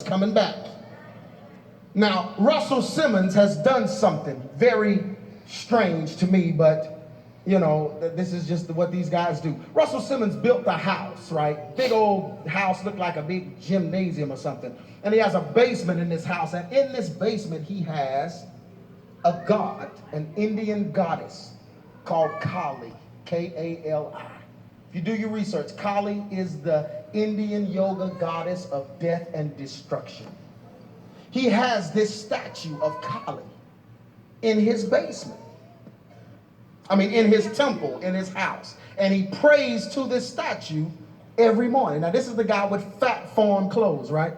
coming back. Now, Russell Simmons has done something very strange to me, but you know, this is just what these guys do. Russell Simmons built a house, right? Big old house, looked like a big gymnasium or something. And he has a basement in this house. And in this basement, he has a god, an Indian goddess called Kali, K-A-L-I. If you do your research, Kali is the Indian yoga goddess of death and destruction. He has this statue of Kali in his basement. In his temple, in his house. And he prays to this statue every morning. Now, this is the guy with fat foreign clothes, right?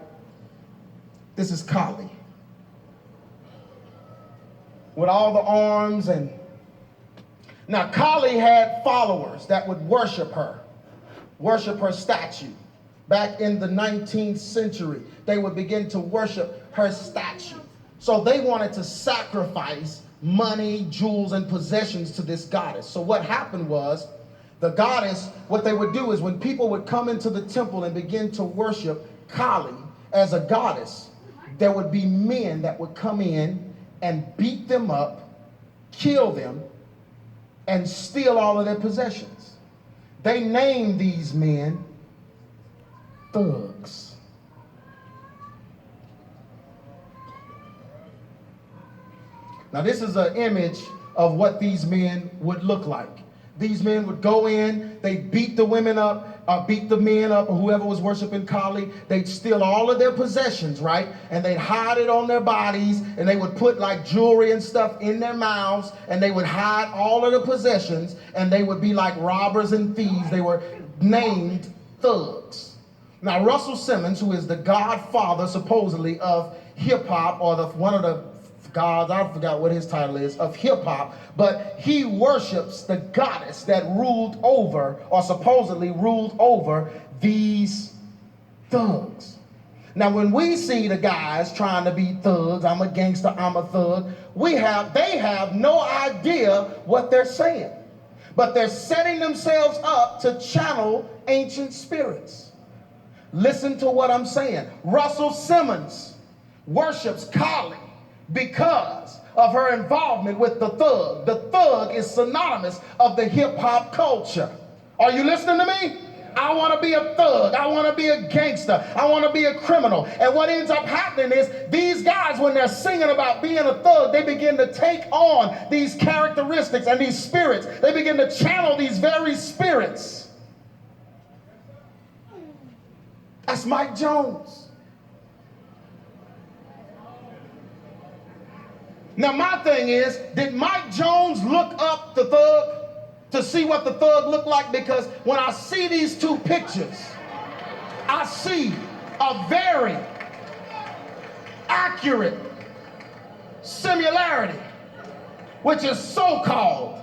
This is Kali. With all the arms and... Now, Kali had followers that would worship her statue. Back in the 19th century, they would begin to worship her statue. So they wanted to sacrifice money, jewels, and possessions to this goddess. So what happened was, the goddess, what they would do is when people would come into the temple and begin to worship Kali as a goddess, there would be men that would come in and beat them up, kill them, and steal all of their possessions. They named these men thugs. Now, this is an image of what these men would look like. These men would go in, they'd beat the women up, beat the men up, or whoever was worshiping Kali. They'd steal all of their possessions, right? And they'd hide it on their bodies, and they would put like jewelry and stuff in their mouths, and they would hide all of the possessions, and they would be like robbers and thieves. They were named thugs. Now, Russell Simmons, who is the godfather, supposedly, of hip-hop, or one of the gods, I forgot what his title is, of hip-hop, but he worships the goddess that ruled over, or supposedly ruled over, these thugs. Now, when we see the guys trying to be thugs, I'm a gangster, I'm a thug, they have no idea what they're saying. But they're setting themselves up to channel ancient spirits. Listen to what I'm saying. Russell Simmons worships Kali because of her involvement with the thug. The thug is synonymous of the hip-hop culture. Are you listening to me? I want to be a thug. I want to be a gangster. I want to be a criminal. And what ends up happening is these guys, when they're singing about being a thug, they begin to take on these characteristics and these spirits. They begin to channel these very spirits. That's Mike Jones. Now, my thing is, did Mike Jones look up the thug to see what the thug looked like? Because when I see these two pictures, I see a very accurate similarity, which is so-called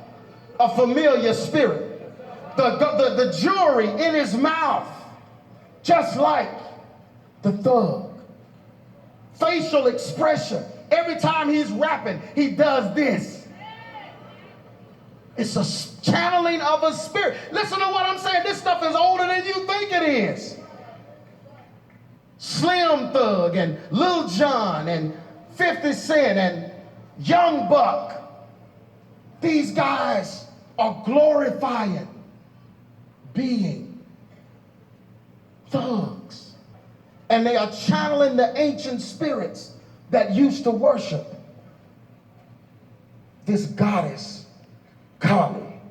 a familiar spirit. The jewelry in his mouth, just like the thug. Facial expression. Every time he's rapping, he does this. It's a channeling of a spirit. Listen to what I'm saying. This stuff is older than you think it is. Slim Thug and Lil Jon and 50 Cent and Young Buck. These guys are glorifying being thugs. And they are channeling the ancient spirits that used to worship this goddess, Kali.